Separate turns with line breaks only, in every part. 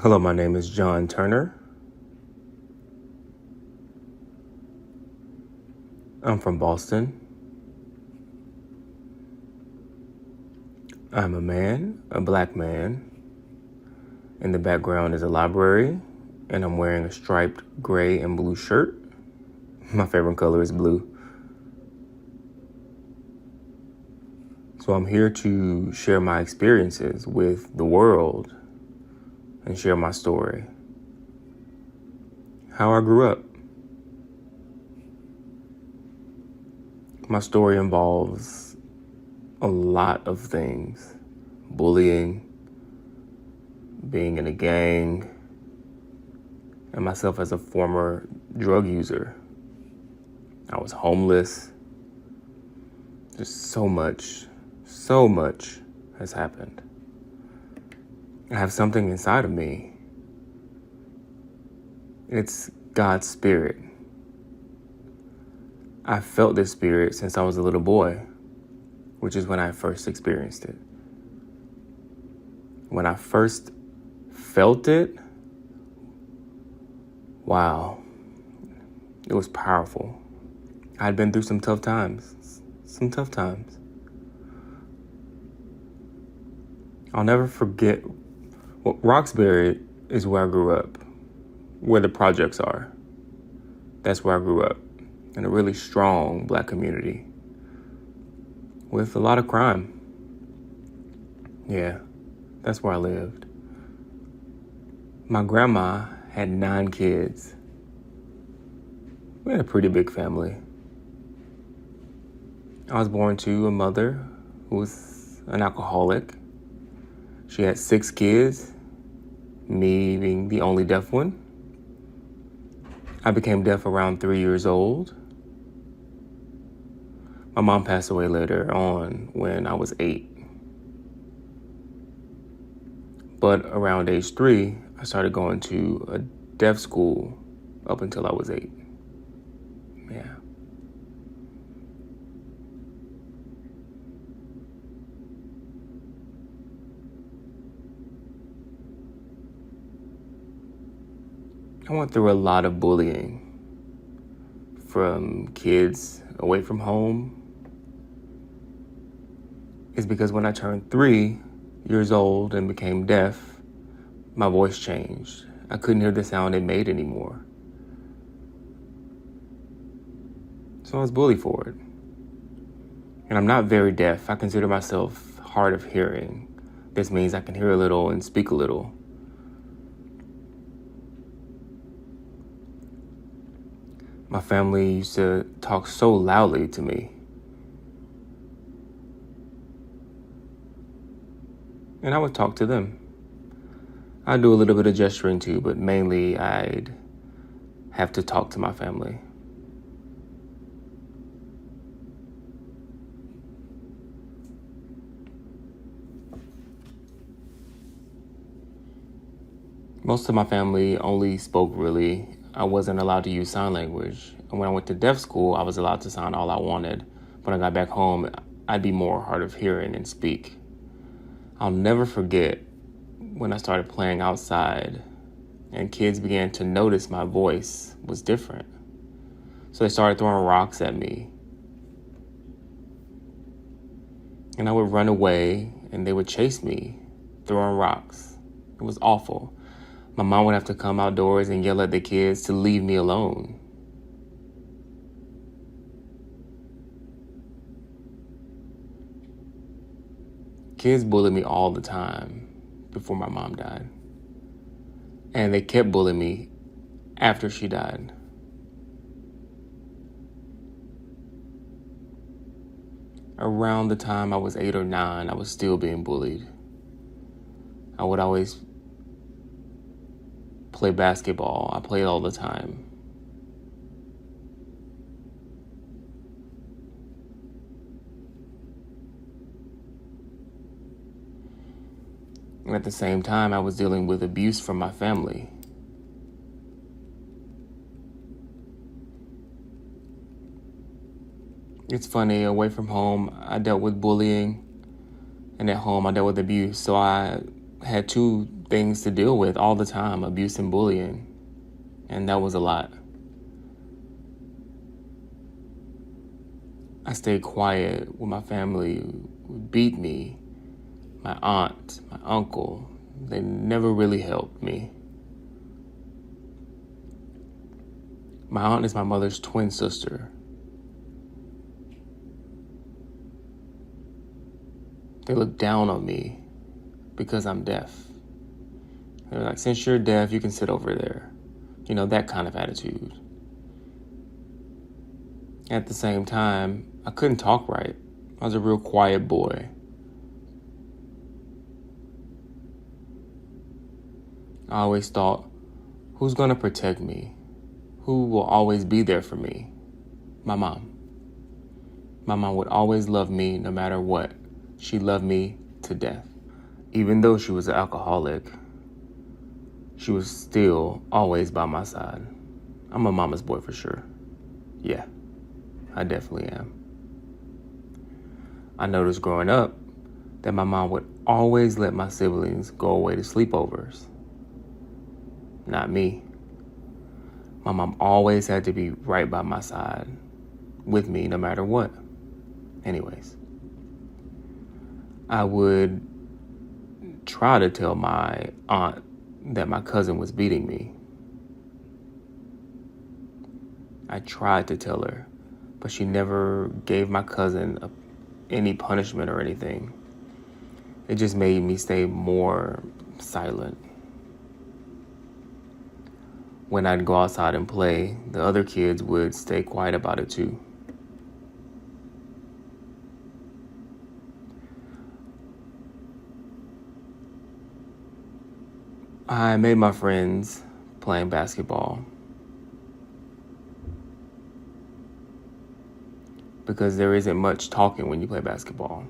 Hello, my name is John Turner. I'm from Boston. I'm a man, a black man. In the background is a library, and I'm wearing a striped gray and blue shirt. My favorite color is blue. So I'm here to share my experiences with the world and share my story. How I grew up. My story involves a lot of things. Bullying, being in a gang, and myself as a former drug user. I was homeless. Just so much has happened. I have something inside of me. It's God's spirit. I felt this spirit since I was a little boy, which is when I first experienced it. When I first felt it, wow, it was powerful. I had been through some tough times. I'll never forget, Roxbury is where I grew up, where the projects are. That's where I grew up, in a really strong black community with a lot of crime. Yeah, that's where I lived. My grandma had 9 kids. We had a pretty big family. I was born to a mother who was an alcoholic. She had 6 kids, me being the only deaf one. I became deaf around 3 years old. My mom passed away later on when I was 8. But around age 3, I started going to a deaf school up until I was 8. Yeah. I went through a lot of bullying from kids away from home. It's because when I turned 3 years old and became deaf, my voice changed. I couldn't hear the sound it made anymore. So I was bullied for it. And I'm not very deaf. I consider myself hard of hearing. This means I can hear a little and speak a little. My family used to talk so loudly to me. And I would talk to them. I'd do a little bit of gesturing too, but mainly I'd have to talk to my family. Most of my family only spoke really. I wasn't allowed to use sign language. And when I went to deaf school, I was allowed to sign all I wanted. When I got back home, I'd be more hard of hearing and speak. I'll never forget when I started playing outside and kids began to notice my voice was different. So they started throwing rocks at me. And I would run away and they would chase me, throwing rocks. It was awful. My mom would have to come outdoors and yell at the kids to leave me alone. Kids bullied me all the time before my mom died. And they kept bullying me after she died. Around the time I was 8 or 9, I was still being bullied. I would always play basketball. I played all the time. And at the same time, I was dealing with abuse from my family. It's funny, away from home, I dealt with bullying, and at home, I dealt with abuse. So I had two things to deal with all the time: abuse and bullying. And that was a lot. I stayed quiet when my family would beat me. My aunt, my uncle, they never really helped me. My aunt is my mother's twin sister. They look down on me because I'm deaf. They're like, since you're deaf, you can sit over there. You know, that kind of attitude. At the same time, I couldn't talk right. I was a real quiet boy. I always thought, who's gonna protect me? Who will always be there for me? My mom. My mom would always love me no matter what. She loved me to death. Even though she was an alcoholic, she was still always by my side. I'm a mama's boy for sure. Yeah, I definitely am. I noticed growing up that my mom would always let my siblings go away to sleepovers. Not me. My mom always had to be right by my side, with me no matter what. Anyways, I would try to tell my aunt that my cousin was beating me. I tried to tell her, but she never gave my cousin any punishment or anything. It just made me stay more silent. When I'd go outside and play, the other kids would stay quiet about it too. I made my friends playing basketball because there isn't much talking when you play basketball.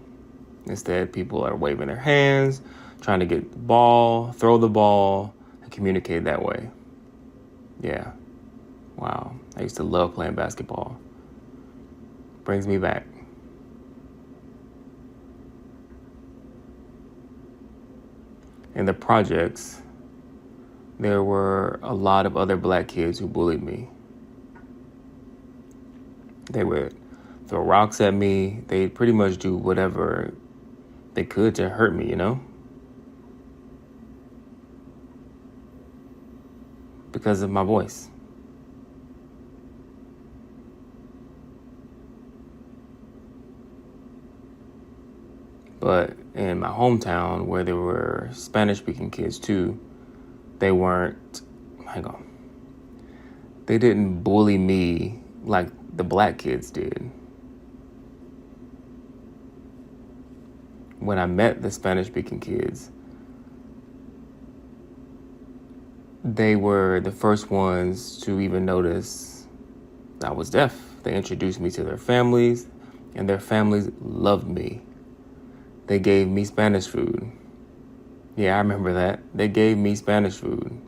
Instead, people are waving their hands, trying to get the ball, throw the ball, and communicate that way. Yeah. Wow. I used to love playing basketball. Brings me back. In the projects, there were a lot of other black kids who bullied me. They would throw rocks at me. They'd pretty much do whatever they could to hurt me, you know? Because of my voice. But in my hometown, where there were Spanish-speaking kids too, they didn't bully me like the black kids did. When I met the Spanish-speaking kids, they were the first ones to even notice I was deaf. They introduced me to their families, and their families loved me. They gave me Spanish food. Yeah, I remember that. They gave me Spanish food.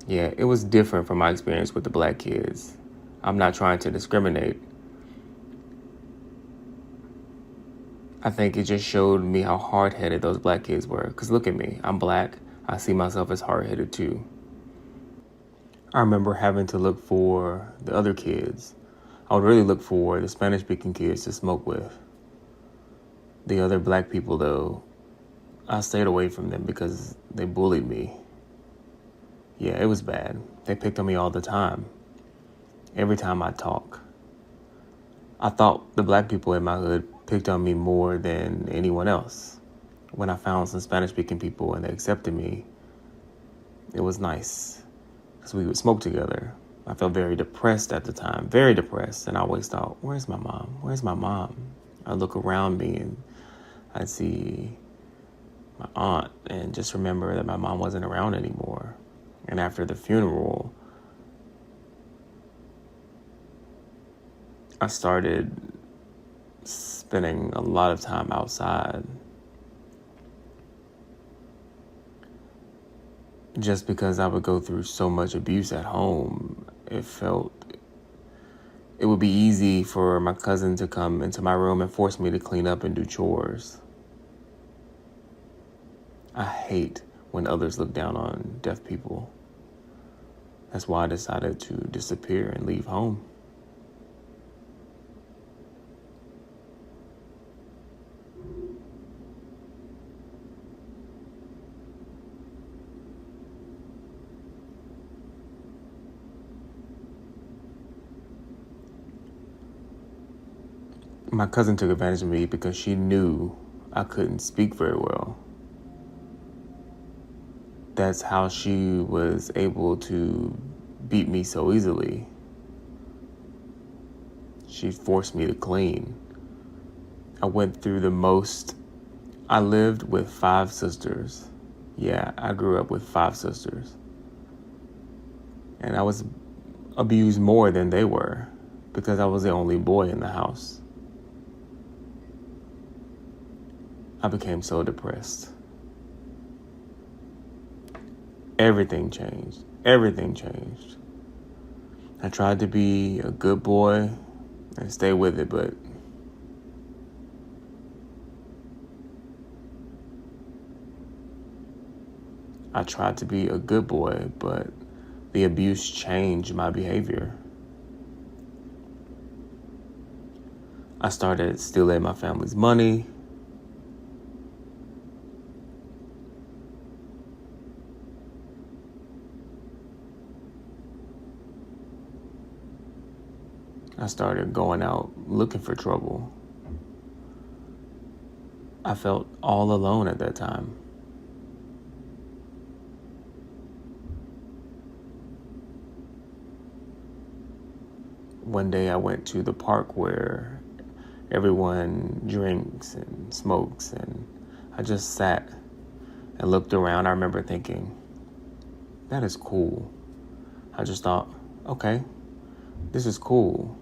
Yeah, it was different from my experience with the black kids. I'm not trying to discriminate. I think it just showed me how hard-headed those black kids were. Because look at me, I'm black. I see myself as hard-headed too. I remember having to look for the other kids. I would really look for the Spanish-speaking kids to smoke with. The other black people, though, I stayed away from them because they bullied me. Yeah, it was bad. They picked on me all the time. Every time I talk. I thought the black people in my hood picked on me more than anyone else. When I found some Spanish-speaking people and they accepted me, it was nice because we would smoke together. I felt very depressed at the time, very depressed. And I always thought, where's my mom? Where's my mom? I'd look around me and I'd see my aunt and just remember that my mom wasn't around anymore. And after the funeral, I started spending a lot of time outside. Just because I would go through so much abuse at home, it would be easy for my cousin to come into my room and force me to clean up and do chores. I hate when others look down on deaf people. That's why I decided to disappear and leave home. My cousin took advantage of me because she knew I couldn't speak very well. That's how she was able to beat me so easily. She forced me to clean. I went through the most. I lived with 5 sisters. Yeah, I grew up with 5 sisters. And I was abused more than they were because I was the only boy in the house. I became so depressed. Everything changed. Everything changed. I tried to be a good boy and stay with it, but I tried to be a good boy, but the abuse changed my behavior. I started stealing my family's money. I started going out looking for trouble. I felt all alone at that time. One day I went to the park where everyone drinks and smokes, and I just sat and looked around. I remember thinking, that is cool. I just thought, okay, this is cool.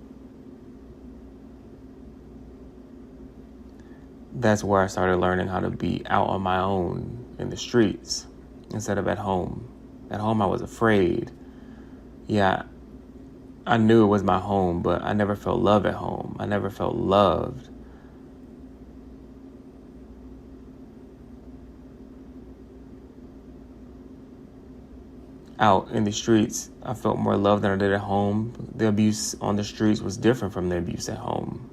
That's where I started learning how to be out on my own in the streets instead of at home. At home, I was afraid. Yeah, I knew it was my home, but I never felt love at home. I never felt loved. Out in the streets, I felt more love than I did at home. The abuse on the streets was different from the abuse at home.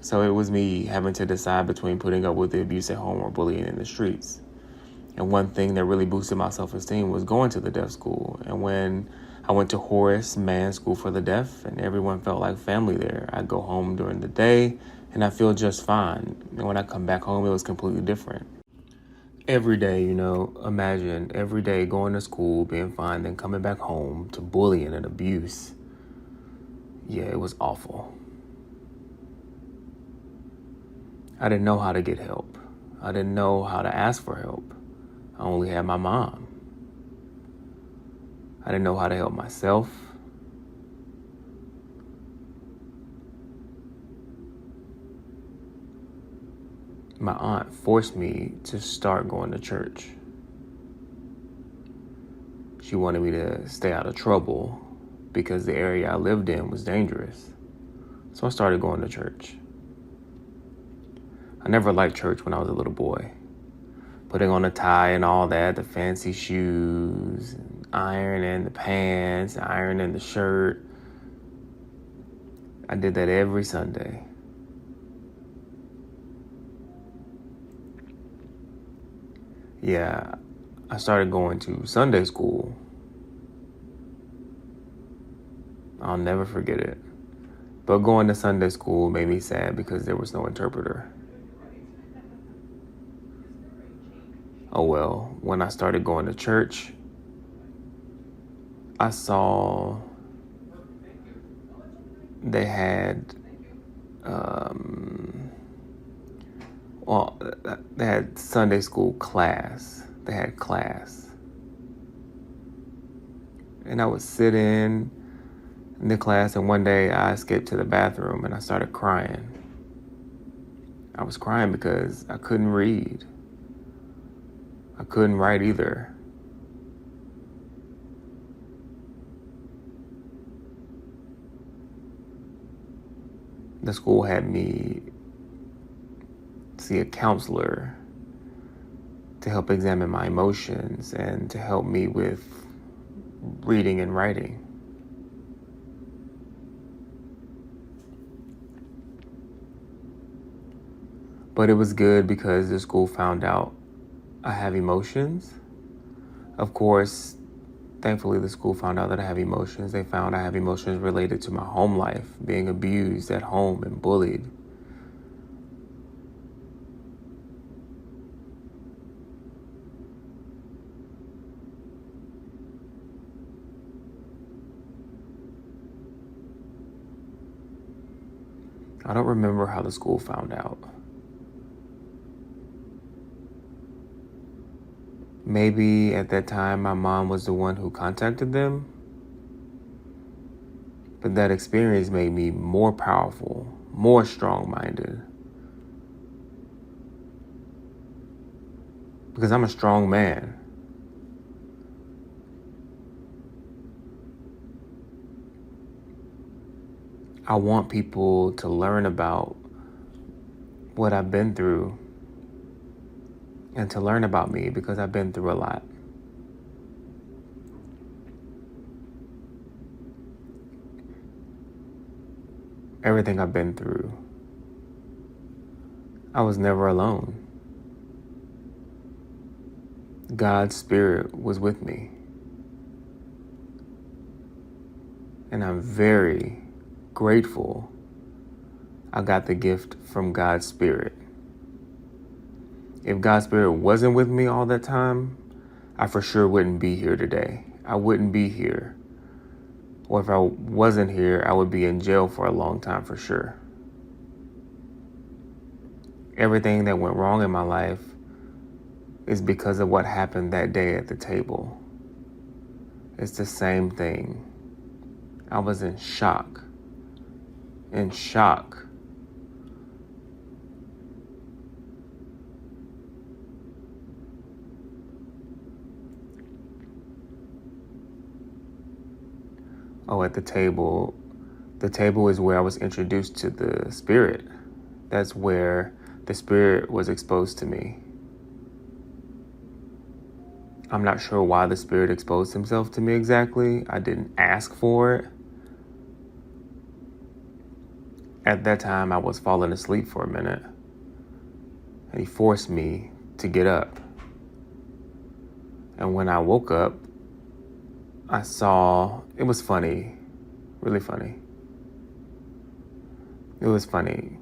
So it was me having to decide between putting up with the abuse at home or bullying in the streets. And one thing that really boosted my self-esteem was going to the deaf school. And when I went to Horace Mann School for the Deaf, and everyone felt like family there. I go home during the day, and I feel just fine. And when I come back home, it was completely different. Every day, imagine every day going to school, being fine, then coming back home to bullying and abuse. Yeah, it was awful. I didn't know how to get help. I didn't know how to ask for help. I only had my mom. I didn't know how to help myself. My aunt forced me to start going to church. She wanted me to stay out of trouble because the area I lived in was dangerous. So I started going to church. I never liked church when I was a little boy. Putting on a tie and all that, the fancy shoes, ironing the pants, ironing the shirt. I did that every Sunday. Yeah, I started going to Sunday school. I'll never forget it. But going to Sunday school made me sad because there was no interpreter. Oh well, when I started going to church, I saw they had, they had Sunday school class. They had class. And I would sit in the class, and one day I escaped to the bathroom and I started crying. I was crying because I couldn't read. I couldn't write either. The school had me see a counselor to help examine my emotions and to help me with reading and writing. But it was good because the school found out I have emotions. Of course, thankfully the school found out that I have emotions. They found I have emotions related to my home life, being abused at home and bullied. I don't remember how the school found out. Maybe at that time my mom was the one who contacted them. But that experience made me more powerful, more strong-minded. Because I'm a strong man. I want people to learn about what I've been through and to learn about me because I've been through a lot. Everything I've been through, I was never alone. God's Spirit was with me. And I'm very grateful I got the gift from God's Spirit. If God's Spirit wasn't with me all that time, I for sure wouldn't be here today. I wouldn't be here. Or if I wasn't here, I would be in jail for a long time for sure. Everything that went wrong in my life is because of what happened that day at the table. It's the same thing. I was in shock. In shock. Oh, at the table is where I was introduced to the Spirit. That's where the Spirit was exposed to me. I'm not sure why the Spirit exposed himself to me exactly. I didn't ask for it. At that time, I was falling asleep for a minute. And he forced me to get up. And when I woke up, I saw, it was funny, really funny. It was funny.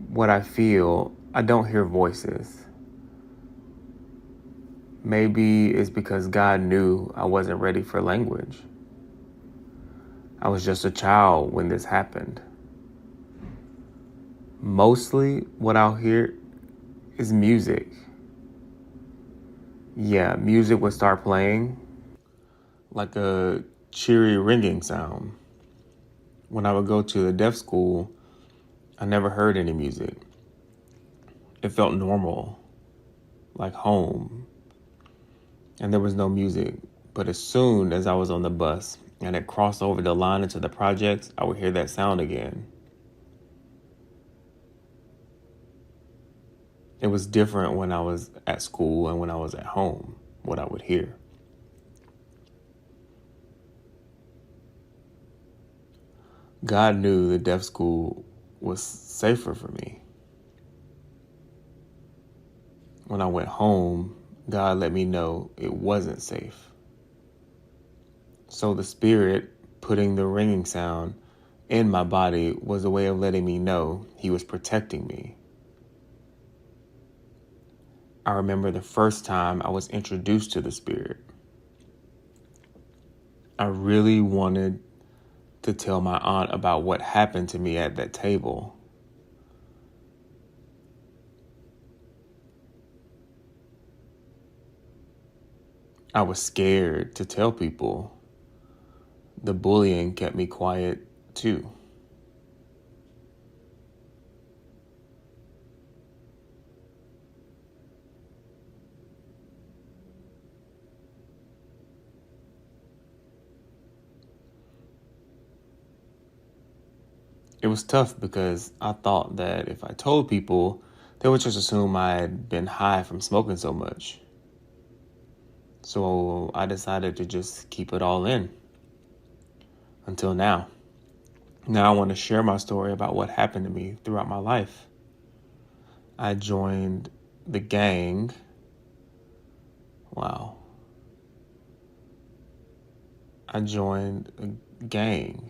What I feel, I don't hear voices. Maybe it's because God knew I wasn't ready for language. I was just a child when this happened. Mostly what I'll hear is music. Yeah, music would start playing like a cheery ringing sound. When I would go to the deaf school, I never heard any music. It felt normal, like home, and there was no music. But as soon as I was on the bus and it crossed over the line into the projects, I would hear that sound again. It was different when I was at school and when I was at home, what I would hear. God knew the deaf school was safer for me. When I went home, God let me know it wasn't safe. So the Spirit putting the ringing sound in my body was a way of letting me know he was protecting me. I remember the first time I was introduced to the Spirit. I really wanted to tell my aunt about what happened to me at that table. I was scared to tell people. The bullying kept me quiet too. it was tough because I thought that if I told people, they would just assume I had been high from smoking so much. So I decided to just keep it all in until now. Now I want to share my story about what happened to me throughout my life. I joined the gang. Wow. I joined a gang.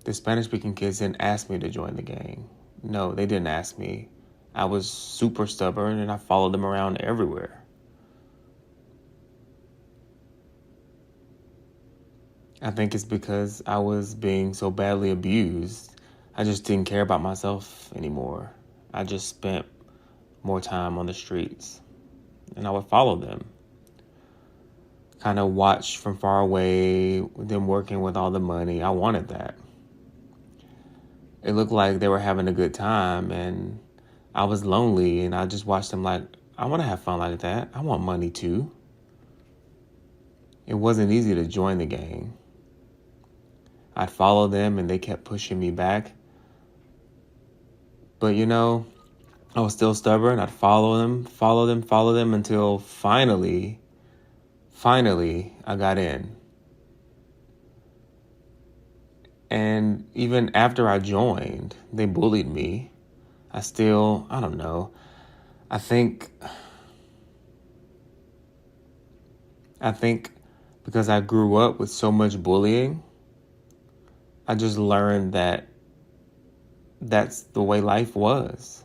The Spanish-speaking kids didn't ask me to join the gang. No, they didn't ask me. I was super stubborn and I followed them around everywhere. I think it's because I was being so badly abused. I just didn't care about myself anymore. I just spent more time on the streets and I would follow them. Kind of watch from far away, them working with all the money. I wanted that. It looked like they were having a good time and I was lonely and I just watched them like, I want to have fun like that. I want money too. It wasn't easy to join the gang. I'd follow them and they kept pushing me back. But I was still stubborn. I'd follow them until finally I got in. And even after I joined, they bullied me. I don't know. I think because I grew up with so much bullying, I just learned that that's the way life was.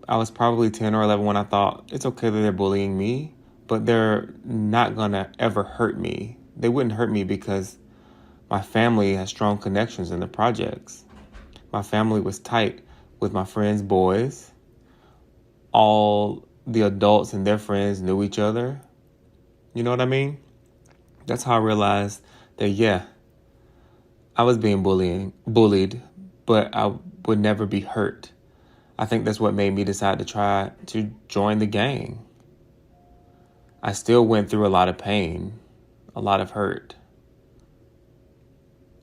I was probably 10 or 11 when I thought, it's okay that they're bullying me, but they're not gonna ever hurt me. They wouldn't hurt me because my family has strong connections in the projects. My family was tight with my friends' boys. All the adults and their friends knew each other. You know what I mean? That's how I realized that, I was being bullied, but I would never be hurt. I think that's what made me decide to try to join the gang. I still went through a lot of pain, a lot of hurt.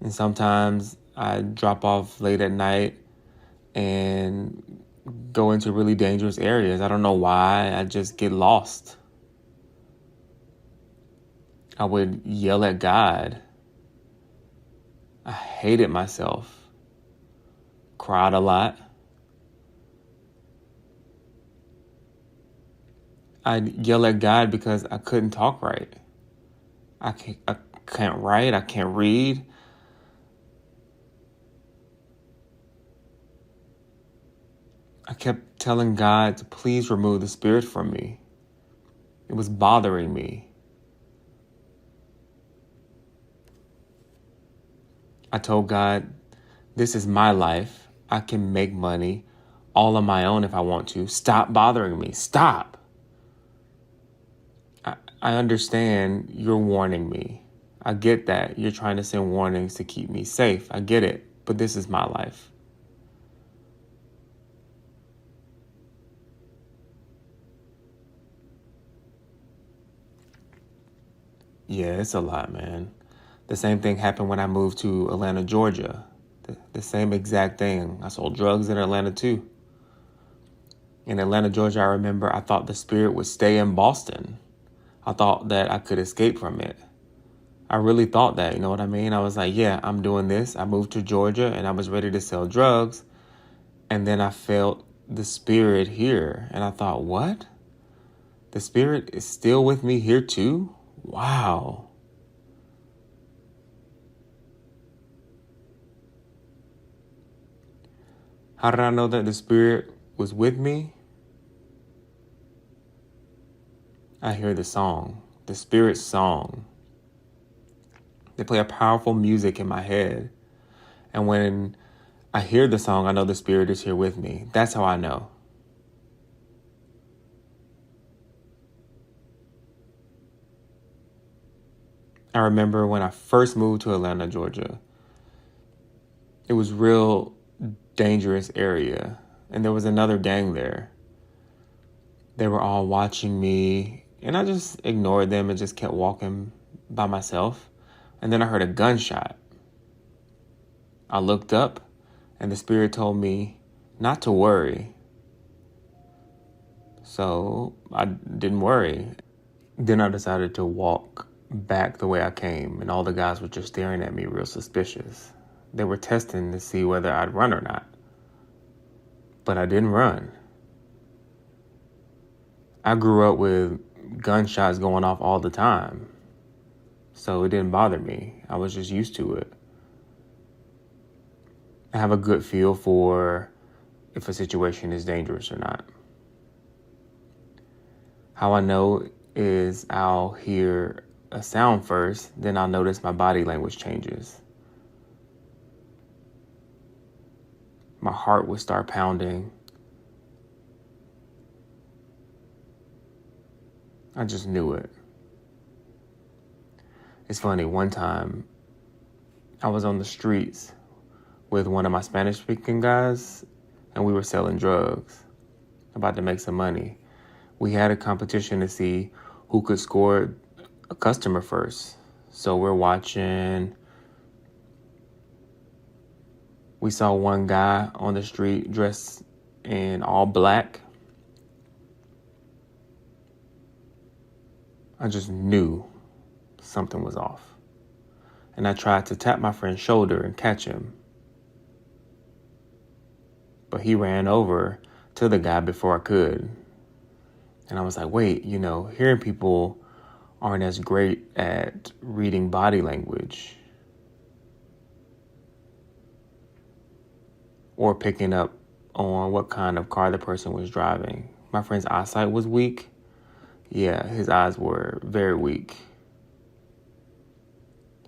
And sometimes I drop off late at night and go into really dangerous areas. I don't know why, I just get lost. I would yell at God. I hated myself. Cried a lot. I'd yell at God because I couldn't talk right. I can't write. I can't read. I kept telling God to please remove the spirit from me. It was bothering me. I told God, this is my life. I can make money all on my own if I want to. Stop bothering me. Stop. I understand you're warning me. I get that. You're trying to send warnings to keep me safe. I get it. But this is my life. Yeah, it's a lot, man. The same thing happened when I moved to Atlanta, Georgia. The same exact thing. I sold drugs in Atlanta too. In Atlanta, Georgia, I remember I thought the spirit would stay in Boston. I thought that I could escape from it. I really thought that, you know what I mean? I was like, yeah, I'm doing this. I moved to Georgia and I was ready to sell drugs. And then I felt the spirit here. And I thought, what? The spirit is still with me here too? Wow. How did I know that the spirit was with me? I hear the song, the spirit song. They play a powerful music in my head. And when I hear the song, I know the spirit is here with me. That's how I know. I remember when I first moved to Atlanta, Georgia, it was real dangerous area. And there was another gang there. They were all watching me and I just ignored them and just kept walking by myself, and then I heard a gunshot. I looked up, and the spirit told me not to worry. So I didn't worry. Then I decided to walk back the way I came, and all the guys were just staring at me real suspicious. They were testing to see whether I'd run or not. But I didn't run. I grew up with gunshots going off all the time, so it didn't bother me. I was just used to it. I have a good feel for if a situation is dangerous or not. How I know is I'll hear a sound first, then I'll notice my body language changes. My heart would start pounding. I just knew it. It's funny, one time I was on the streets with one of my Spanish-speaking guys, and we were selling drugs, about to make some money. We had a competition to see who could score a customer first. So we're watching. We saw one guy on the street dressed in all black. I just knew something was off. And I tried to tap my friend's shoulder and catch him. But he ran over to the guy before I could. And I was like, wait, hearing people aren't as great at reading body language or picking up on what kind of car the person was driving. My friend's eyesight was weak. Yeah, his eyes were very weak.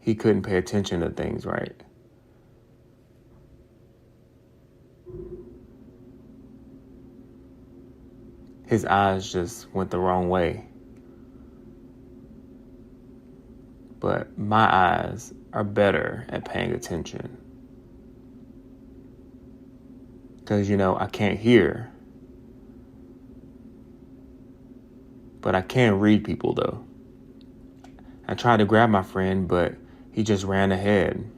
He couldn't pay attention to things right. His eyes just went the wrong way. But my eyes are better at paying attention. Because, I can't hear. But I can read people, though. I tried to grab my friend, but he just ran ahead.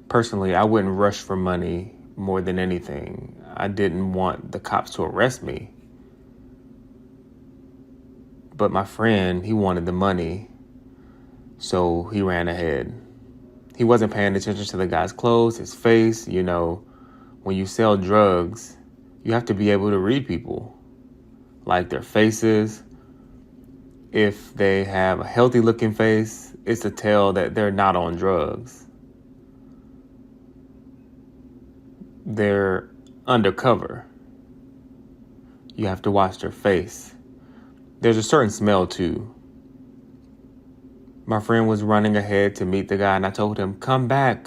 Personally, I wouldn't rush for money more than anything. I didn't want the cops to arrest me. But my friend, he wanted the money, so he ran ahead. He wasn't paying attention to the guy's clothes, his face. When you sell drugs, you have to be able to read people, like their faces. If they have a healthy looking face, it's a tell that they're not on drugs. They're undercover. You have to watch their face. There's a certain smell too. My friend was running ahead to meet the guy, and I told him, come back.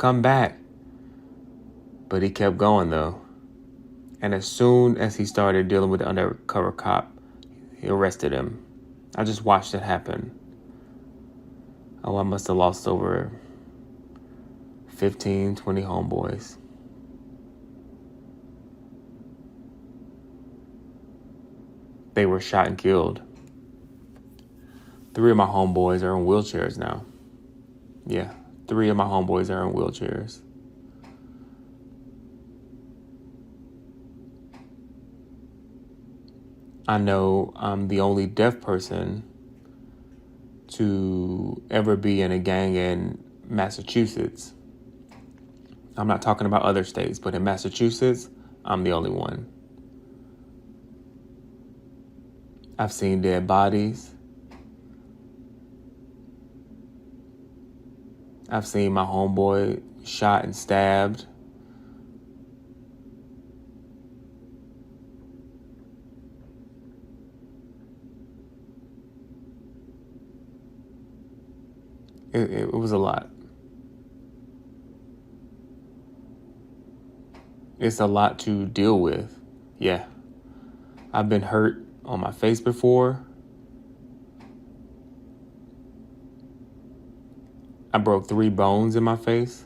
But he kept going though. And as soon as he started dealing with the undercover cop, he arrested him. I just watched it happen. I must have lost over 15, 20 homeboys. They were shot and killed. 3 of my homeboys are in wheelchairs now. Yeah, 3 of my homeboys are in wheelchairs. I know I'm the only deaf person to ever be in a gang in Massachusetts. I'm not talking about other states, but in Massachusetts, I'm the only one. I've seen dead bodies. I've seen my homeboy shot and stabbed. It was a lot. It's a lot to deal with. Yeah. I've been hurt on my face before. I broke 3 bones in my face.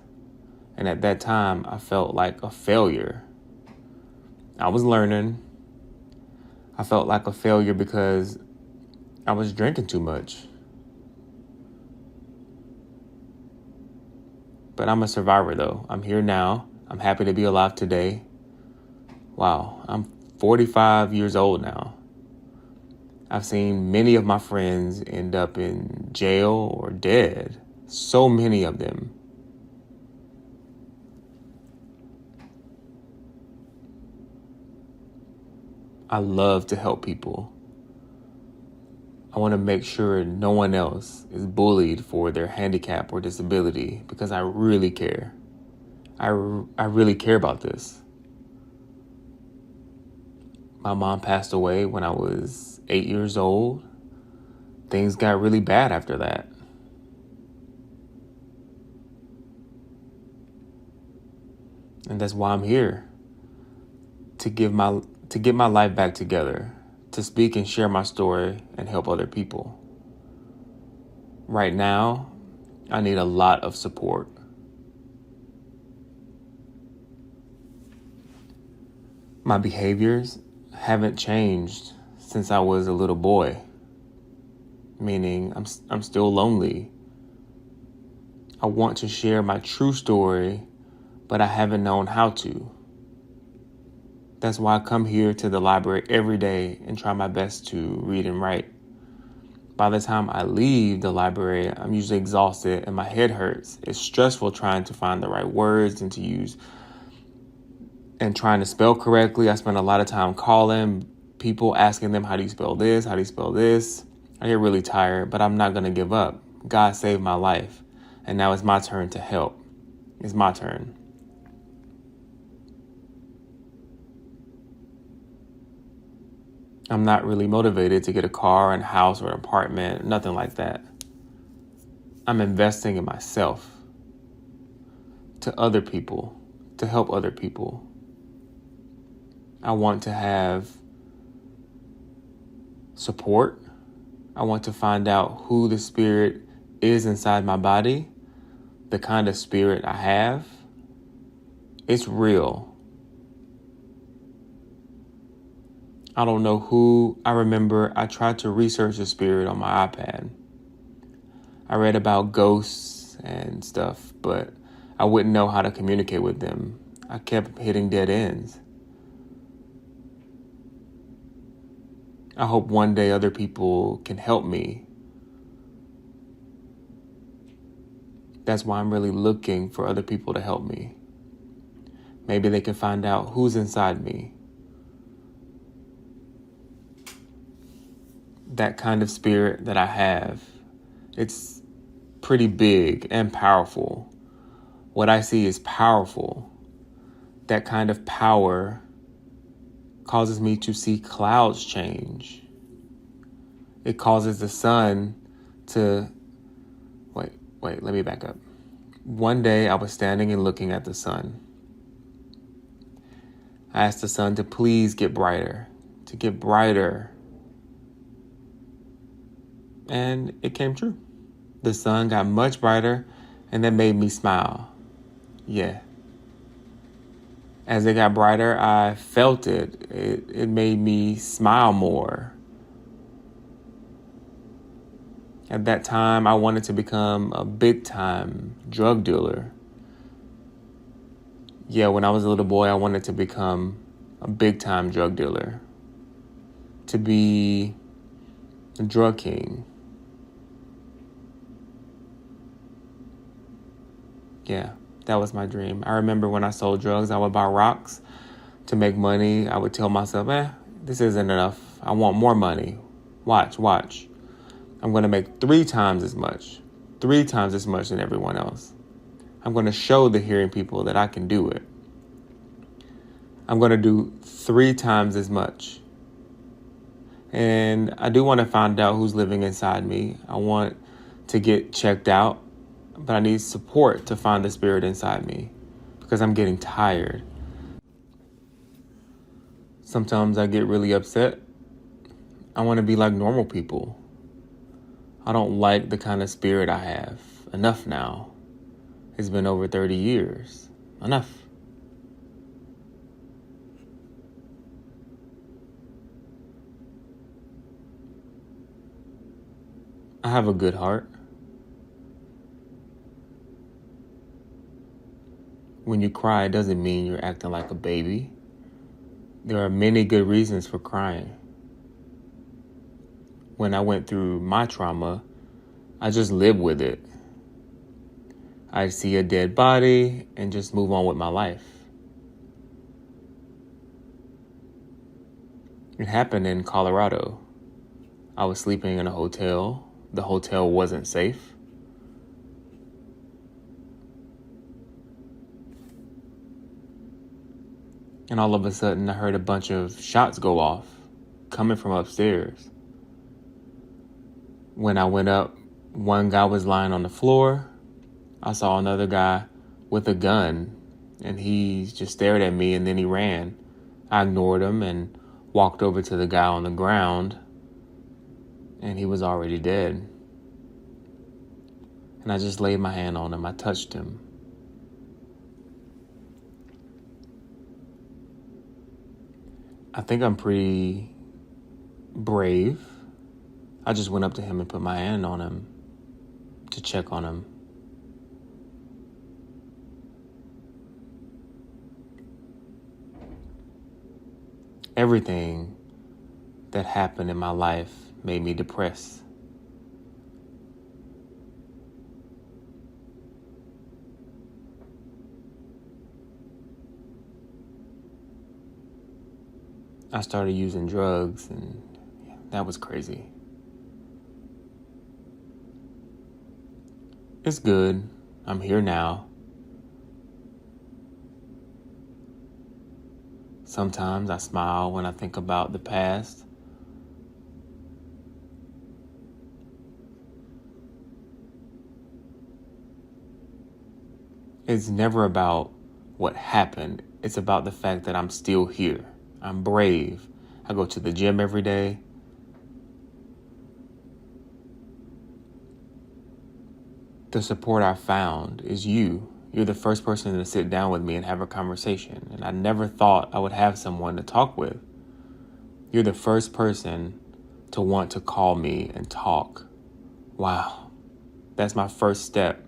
And at that time, I felt like a failure. I was learning. I felt like a failure because I was drinking too much. But I'm a survivor, though. I'm here now. I'm happy to be alive today. Wow, I'm 45 years old now. I've seen many of my friends end up in jail or dead. So many of them. I love to help people. I want to make sure no one else is bullied for their handicap or disability because I really care. I really care about this. My mom passed away when I was 8 years old. Things got really bad after that. And that's why I'm here. To get my life back together, to speak and share my story and help other people. Right now, I need a lot of support. My behaviors haven't changed since I was a little boy, meaning I'm still lonely. I want to share my true story, but I haven't known how to. That's why I come here to the library every day and try my best to read and write. By the time I leave the library, I'm usually exhausted and my head hurts. It's stressful trying to find the right words and to use and trying to spell correctly. I spend a lot of time calling people, asking them, how do you spell this? How do you spell this? I get really tired, but I'm not going to give up. God saved my life, and now it's my turn to help. It's my turn. I'm not really motivated to get a car and house or an apartment, nothing like that. I'm investing in myself, to other people, to help other people. I want to have support. I want to find out who the spirit is inside my body, the kind of spirit I have. It's real. I don't know who. I remember I tried to research the spirit on my iPad. I read about ghosts and stuff, but I wouldn't know how to communicate with them. I kept hitting dead ends. I hope one day other people can help me. That's why I'm really looking for other people to help me. Maybe they can find out who's inside me. That kind of spirit that I have, it's pretty big and powerful. What I see is powerful. That kind of power causes me to see clouds change. It causes the sun to... Wait, let me back up. One day I was standing and looking at the sun. I asked the sun to please get brighter, to get brighter. And it came true. The sun got much brighter, and that made me smile. Yeah. As it got brighter, I felt it. It made me smile more. At that time, I wanted to become a big-time drug dealer. Yeah, when I was a little boy, I wanted to become a big-time drug dealer. To be a drug king. Yeah, that was my dream. I remember when I sold drugs, I would buy rocks to make money. I would tell myself, this isn't enough. I want more money. Watch. I'm going to make 3 times as much than everyone else. I'm going to show the hearing people that I can do it. I'm going to do 3 times as much. And I do want to find out who's living inside me. I want to get checked out, but I need support to find the spirit inside me because I'm getting tired. Sometimes I get really upset. I want to be like normal people. I don't like the kind of spirit I have. Enough now. It's been over 30 years. Enough. have a good heart. When you cry, it doesn't mean you're acting like a baby. There are many good reasons for crying. When I went through my trauma, I just lived with it. I'd see a dead body and just move on with my life. It happened in Colorado. I was sleeping in a hotel. The hotel wasn't safe. And all of a sudden, I heard a bunch of shots go off, coming from upstairs. When I went up, one guy was lying on the floor. I saw another guy with a gun, and he just stared at me, and then he ran. I ignored him and walked over to the guy on the ground, and he was already dead. And I just laid my hand on him. I touched him. I think I'm pretty brave. I just went up to him and put my hand on him to check on him. Everything that happened in my life made me depressed. I started using drugs, and that was crazy. It's good. I'm here now. Sometimes I smile when I think about the past. It's never about what happened. It's about the fact that I'm still here. I'm brave. I go to the gym every day. The support I found is you. You're the first person to sit down with me and have a conversation. And I never thought I would have someone to talk with. You're the first person to want to call me and talk. Wow. That's my first step.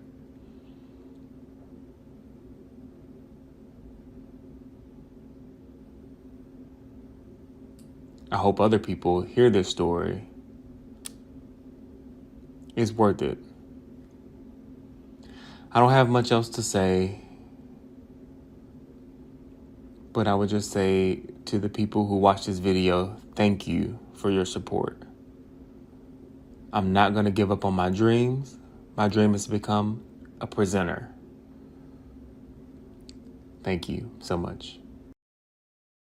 I hope other people hear this story. It's worth it. I don't have much else to say, but I would just say to the people who watch this video, thank you for your support. I'm not going to give up on my dreams. My dream is to become a presenter. Thank you so much.